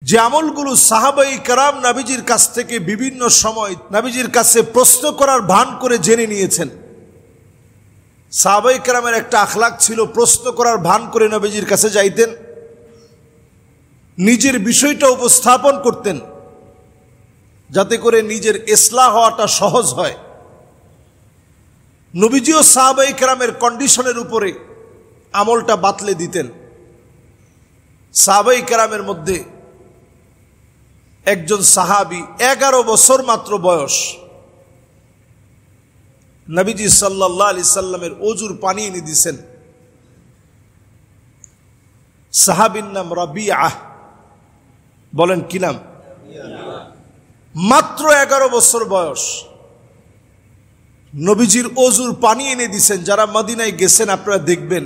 যে আমলগুলো সাহাবায়ে কেরাম নবীজির কাছ থেকে বিভিন্ন সময় নবীজির কাছে প্রশ্ন করার ভান করে জেনে নিয়েছেন। সাহাবায়ে কেরামের একটা আখলাক ছিল, প্রশ্ন করার ভান করে নবীজির কাছে যাইতেন, নিজের বিষয়টা উপস্থাপন করতেন যাতে করে নিজের ইসলাহ হওয়াটা সহজ হয়। নবীজিও সাহাবায়ে কেরামের কন্ডিশনের উপরে আমলটা বাতলে দিতেন। সাহাবায়ে কেরামের মধ্যে একজন সাহাবী 11 বছর মাত্র বয়স, নবীজি সাল্লাল্লাহু আলাইহি সাল্লামের ওযুর পানি এনে দিয়েছেন। সাহাবীর নাম রাবিআহ। বলেন কি নাম? মাত্র 11 বছর বয়স, নবীজির ওযুর পানি এনে দিয়েছেন। যারা মদিনায় গেছেন আপনারা দেখবেন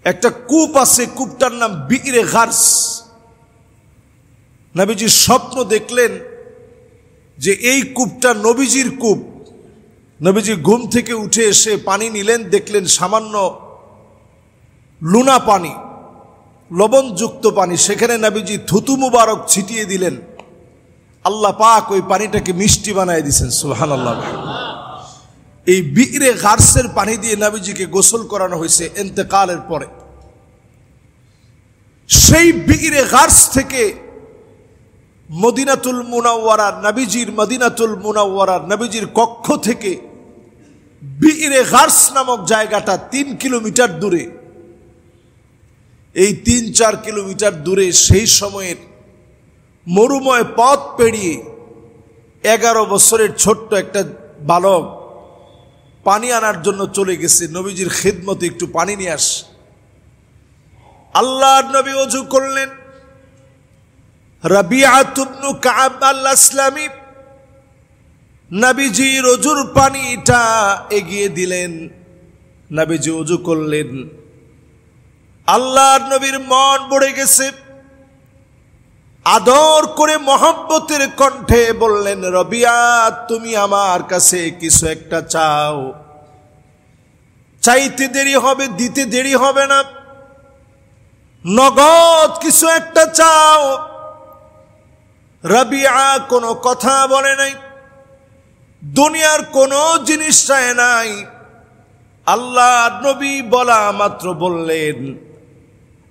একটা কূপ আছে, কূপটার নাম বিইরে গারস। নবীজি স্বপ্ন দেখলেন যে এই কূপটা নবীজির কূপ। নবীজি ঘুম থেকে উঠে এসে পানি নিলেন, দেখলেন সামান্য লুনা পানি, লবণযুক্ত পানি। সেখানে নবীজি থুতু মুবারক ছিটিয়ে দিলেন। আল্লাহ পাক ওই পানিটাকে মিষ্টি বানায় দিয়েছেন। সুবহানাল্লাহ। এই বিইরে গারসের পানি দিয়ে নবীজিকে গোসল করানো হয়েছে ইন্তেকালের পরে। সেই বিইরে গারস থেকে মদিনাতুল মুনাওয়ারা, নবীজির মদিনাতুল মুনাওয়ারা নবীজির কক্ষ থেকে বিইরে গারস নামক জায়গাটা 3 কিলোমিটার দূরে। এই 3-4 কিলোমিটার দূরে সেই সময়ের মরুময় পথ পেরিয়ে 11 বছরের ছোট্ট একটা বালক পানি আনার জন্য চলে গেছে, নবীজির খিদমতে একটু পানি নিয়ে আস। আল্লাহর নবী ওযু করলেন। রাবিআত ইবনে কাব আল-আসলামী নবীজির ওযুর পানিটা এগিয়ে দিলেন। নবীজি ওযু করলেন। আল্লাহর নবীর মন ভরে গেছে। আদর করে মহব্বতের কণ্ঠে বললেন, রাবিআ, তুমি আমার কাছে কিছু একটা চাও। চাইতে দেরি হবে, দিতে দেরি হবে না। নগদ কিছু একটা চাও। রাবিআ কোনো কথা বলে নাই, দুনিয়ার কোনো জিনিস চায় নাই। আল্লাহর নবী বলা মাত্র বললেন,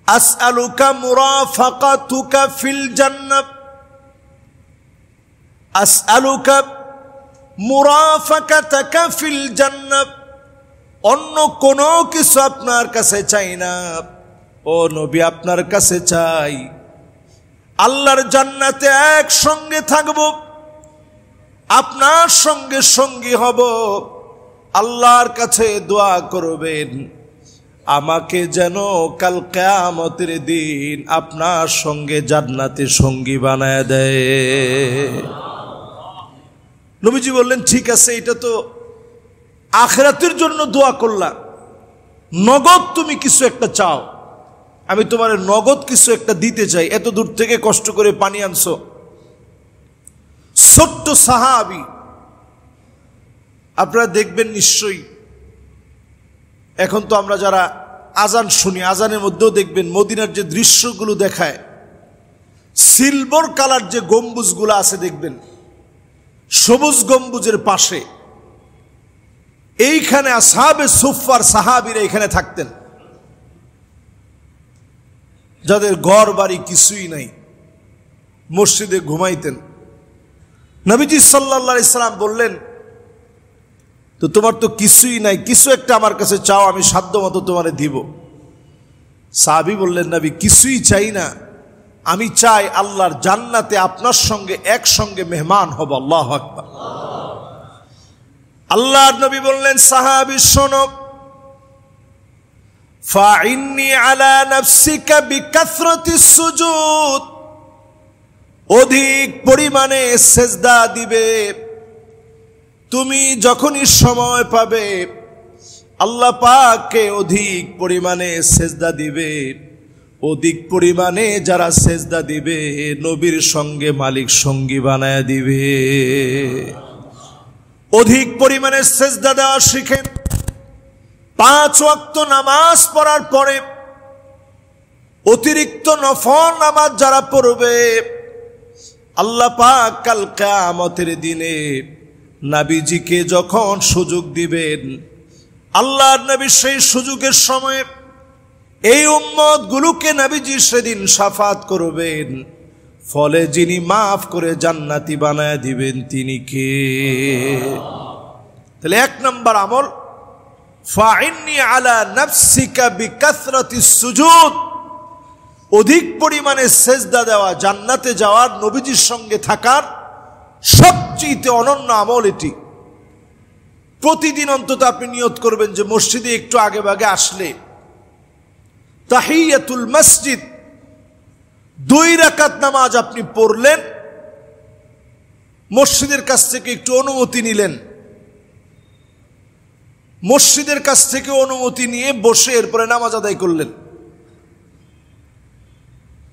আসআলুকা মুরাফাকাতুকা ফিল জান্নাহ, আসআলুকা মুরাফাকাতাকা ফিল জান্নাহ। অন্য কোনো কিছু আপনার কাছে চাই না, ও নবী আপনার কাছে চাই আল্লাহর জান্নাতে একসঙ্গে থাকব, আপনার সঙ্গে সঙ্গী হব। আল্লাহর কাছে দোয়া করবেন আমাকে যেন কাল কিয়ামতের দিন আপনার সঙ্গে জান্নাতে সঙ্গী বানায় দেয়। নবীজি বললেন, ঠিক আছে, এটা তো আখিরাতের জন্য দোয়া করলা, নগদ তুমি কিছু একটা চাও, আমি তোমার নগদ কিছু একটা দিতে চাই। এত দূর থেকে কষ্ট করে পানি আনছো। ছোট্ট সাহাবী, আপনারা দেখবেন নিশ্চয়ই, এখন তো আমরা যারা আজান শুনি, আজানের মধ্যেও দেখবেন মদিনার যে দৃশ্যগুলো দেখায়, সিলভার কালার যে গম্বুজগুলো আছে দেখবেন, সবুজ গম্বুজের পাশে এইখানে আসহাবে সুফফার সাহাবীরা এখানে থাকতেন, যাদের ঘর বাড়ি কিছুই নাই, মসজিদে ঘুমাইতেন। নবীজি সাল্লাল্লাহু আলাইহি সাল্লাম বললেন, তো তোমার তো কিছুই নাই, কিছু একটা আমার কাছে চাও, আমি সাধ্য মতো তোমারে দিব। সাহাবী বললেন, নবী কিছুই চাই না, আমি চাই আল্লাহর জান্নাতে আপনার সঙ্গে একসঙ্গে মেহমান হব। আল্লাহু আকবার। আল্লাহর নবী বললেন, সাহাবী শোনো, ফাইন্নি আলা নাফসিকা বিকাসরাতিস সুজুদ, অধিক পরিমাণে সেজদা দিবে। তুমি যখনই সময় পাবে আল্লাহ পাককে অধিক পরিমাণে সেজদা দিবে। অধিক পরিমাণে যারা সেজদা দিবে নবীর সঙ্গে মালিক সঙ্গী বানায় দিবে। অধিক পরিমাণে সেজদা দেওয়া শিখেন। 5 ওয়াক্ত নামাজ পড়ার পরে অতিরিক্ত নফল নামাজ যারা পড়বে আল্লাহ পাক কাল কিয়ামতের দিনে নবীজিকে যখন সুযোগ দিবেন, আল্লাহর নবী সেই সুযোগের সময় এই উম্মত গুলোকে নবীজি সেদিন শাফাত করবেন, ফলে যিনি মাফ করে জান্নাতি বানায় দিবেন তিনি কে? তাহলে এক নম্বর আমল, ফাইন্নি আলা নাফসিকা বিকাসরাতিস সুজুদ, অধিক পরিমাণে সেজদা দেওয়া, জান্নাতে যাওয়ার, নবীজির সঙ্গে থাকার সবচেয়ে অনন্য আমল এটি। প্রতিদিন অন্তত আপনি নিয়ত করবেন যে মসজিদে একটু আগে ভাগে আসলে তাহিয়াতুল মসজিদ 2 রাকাত নামাজ আপনি পড়লেন, মসজিদের কাছ থেকে একটু অনুমতি নিলেন, মসজিদের কাছ থেকে অনুমতি নিয়ে বসে এরপরে নামাজ আদায় করলেন।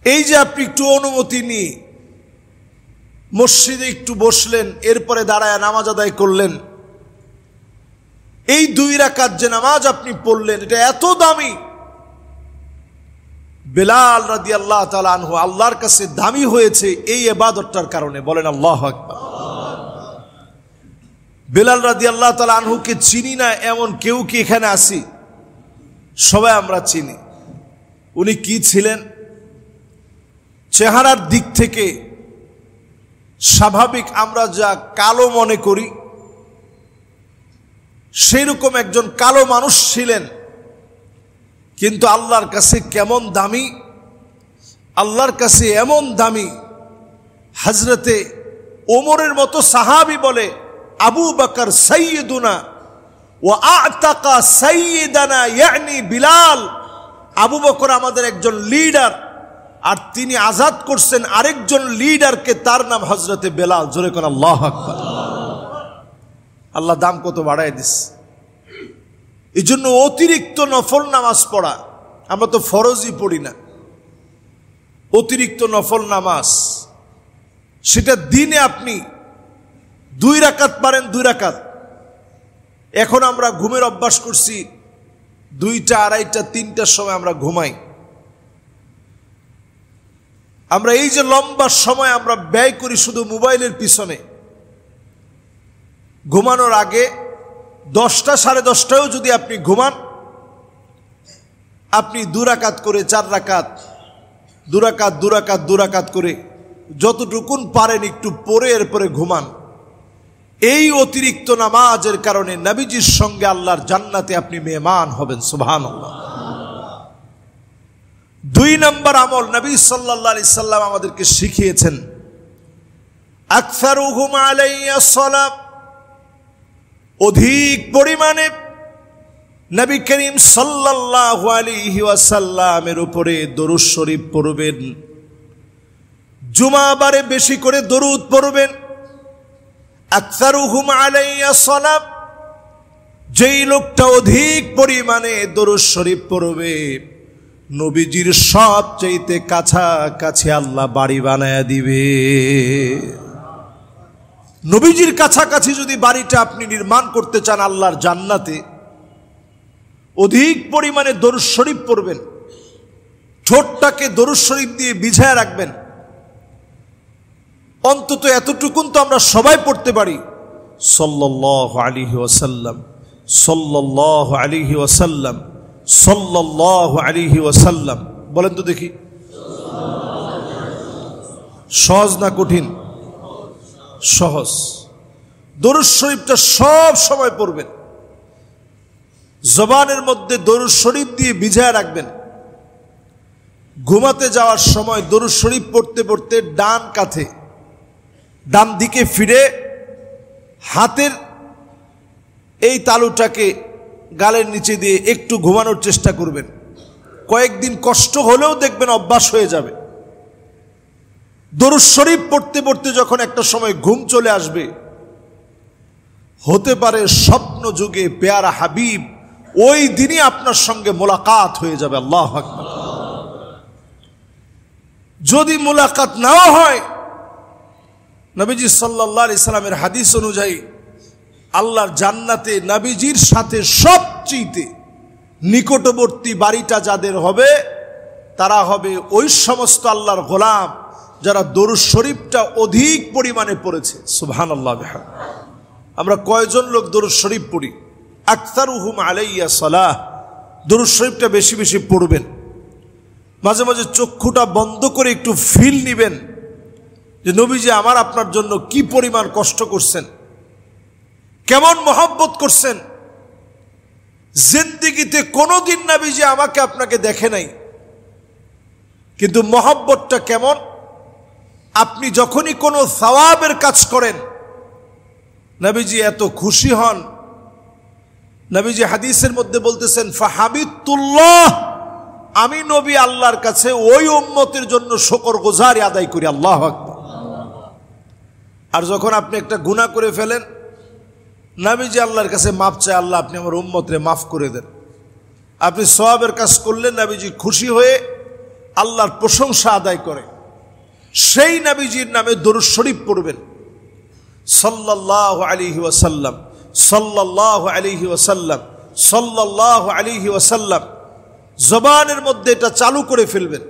এই যে আপনি একটু অনুমতি নিয়ে মসজিদে একটু বসলেন, এরপরে দাঁড়ায় নামাজ আদায় করলেন, এই 2 রাকাত যে নামাজ আপনি পড়লেন এটা এত দামি, বেলাল রাদিয়াল্লাহু তাআলা আনহু আল্লাহর কাছে দামি হয়েছে এই ইবাদতটার কারণে। বলেন আল্লাহু আকবার। বেলাল রাদিয়াল্লাহু তাআলা আনহুকে চিনি না এমন কেউ কি এখানে আছি? সবাই আমরা চিনি। উনি কি ছিলেন? চেহারার দিক থেকে স্বাভাবিক আমরা যা কালো মনে করি সেই রকম একজন কালো মানুষ ছিলেন, কিন্তু আল্লাহর কাছে কেমন দামি, আল্লাহর কাছে এমন দামি, হযরতে ওমরের মতো সাহাবী বলে আবু বকর সাইয়্যিদুনা ওয়া আ'তাকা সাইয়্যিদানা ইয়ানি বিলাল, আবু বকর আমাদের একজন লিডার আর তিনি আজাদ করছেন আরেকজন লিডারকে, তার নাম হযরতে বেলাল। জোরে কোন আল্লাহু আকবার। আল্লাহ দাম কত বাড়ায় দিচ্ছে। এই জন্য অতিরিক্ত নফল নামাজ পড়া, আমরা তো ফরজই পড়ি না, অতিরিক্ত নফল নামাজ সেটা দিনে আপনি 2 রাকাত পারেন 2 রাকাত। এখন আমরা ঘুমের অভ্যাস করছি 2টা, 2:30টা, 3টার সময় আমরা ঘুমাই। আমরা এই যে লম্বা সময় আমরা ব্যয় করি শুধু মোবাইলের পিছনে, ঘুমানোর আগে 10টা, 10:30টাও যদি আপনি ঘুমান, আপনি 2 রাকাত করে 4 রাকাত, 2 রাকাত 2 রাকাত 2 রাকাত করে যতটুকুন পারেন একটু পড়ে এরপরে ঘুমান। এই অতিরিক্ত নামাজের কারণে নবীজির সঙ্গে আল্লাহর জান্নাতে আপনি মেহমান হবেন। সুবহানাল্লাহ। 2 নম্বর আমল নবী সাল্লাল্লাহু আলাইহি সাল্লাম আমাদেরকে শিখিয়েছেন, আকসারুহুম আলাইয়া সালাত, অধিক পরিমাণে নবী করিম সাল্লাল্লাহু আলাইহি ওয়াসাল্লামের উপরে দরুদ শরীফ পড়বেন, জুমাবারে বেশি করে দরুদ পড়বেন। আকসারুহুম আলাইয়া সালাত, যেই লোকটা অধিক পরিমাণে দরুদ শরীফ পড়বে নবীজির সবচাইতে কাছাকাছি আল্লাহ বাড়ি বানায়া দিবে। নবীজির কাছাকাছি যদি বাড়িটা আপনি নির্মাণ করতে চান আল্লাহর জান্নাতে, অধিক পরিমাণে দরুদ শরীফ পড়বেন, ঠোঁটটাকে দরুদ শরীফ দিয়ে ভিজায় রাখবেন। অন্তত এতটুকুন তো আমরা সবাই পড়তে পারি, সাল্লাল্লাহু আলাইহি ওয়াসাল্লাম, সাল্লাল্লাহু আলাইহি ওয়াসাল্লাম, সাল্লাল্লাহু আলাইহি ওয়াসাল্লাম। বলেন তো দেখি, সহজ না কঠিন? সহজ। দরুদ শরীফটা সব সময় পড়বেন, জবানের মধ্যে দরুদ শরীফ দিয়ে ভিজায় রাখবেন। ঘুমাতে যাওয়ার সময় দরুদ শরীফ পড়তে পড়তে ডান কাঁধে, ডান দিকে ফিরে হাতের এই তালুটাকে গালের নিচে দিয়ে একটু ঘুমানোর চেষ্টা করবেন। কয়েকদিন কষ্ট হলেও দেখবেন অভ্যাস হয়ে যাবে। দরুদ শরীফ পড়তে পড়তে যখন একটা সময় ঘুম চলে আসবে, হতে পারে স্বপ্ন যুগে পেয়ারা হাবিব ওই দিনই আপনার সঙ্গে মোলাকাত হয়ে যাবে। আল্লাহু আকবার। যদি মোলাকাত নাও হয়, নবীজি সাল্লাল্লাহু আলাইহি সাল্লামের হাদিস অনুযায়ী আল্লাহর জান্নাতে নবীজির সাথে সবচেয়ে নিকটবর্তী বাড়িটা যাদের হবে তারা হবে ওই সমস্ত আল্লাহর গোলাম যারা দরুদ শরীফটা অধিক পরিমাণে পড়েছে। সুবহানাল্লাহ। আমরা কয়জন লোক দরুদ শরীফ পড়ি? আকতারুহুম আলাইয়া সালাহ। দরুদ শরীফটা বেশি বেশি পড়বেন। মাঝে মাঝে চক্ষুটা বন্ধ করে একটু ফিল নিবেন যে নবীজি আমার আপনার জন্য কি পরিমাণ কষ্ট করছেন, কেমন মহব্বত করছেন। জিন্দেগিতে কোনোদিন নবীজি আমাকে আপনাকে দেখে নাই, কিন্তু মহব্বতটা কেমন। আপনি যখনই কোনো সওয়াবের কাজ করেন নবীজি এত খুশি হন। নবীজি হাদিসের মধ্যে বলতেছেন ফাহামিদুল্লাহ, আমি নবী আল্লাহর কাছে ওই উম্মতের জন্য শুকরগুজারি আদায় করি। আল্লাহু আকবার। আর যখন আপনি একটা গুনাহ করে ফেলেন নবীজি আল্লাহর কাছে মাফ চায়, আল্লাহ আপনি আমার উম্মতরে মাফ করে দেন। আপনি সওয়াবের কাজ করলে নবীজি খুশি হয়ে আল্লাহর প্রশংসা আদায় করে। সেই নবীজির নামে দরুদ শরীফ পড়বেন। সাল্লাল্লাহু আলাইহি ওয়াসাল্লাম, সাল্লাল্লাহু আলাইহি ওয়াসাল্লাম, সাল্লাল্লাহু আলাইহি ওয়াসাল্লাম। জবানের মধ্যে এটা চালু করে ফেলবেন।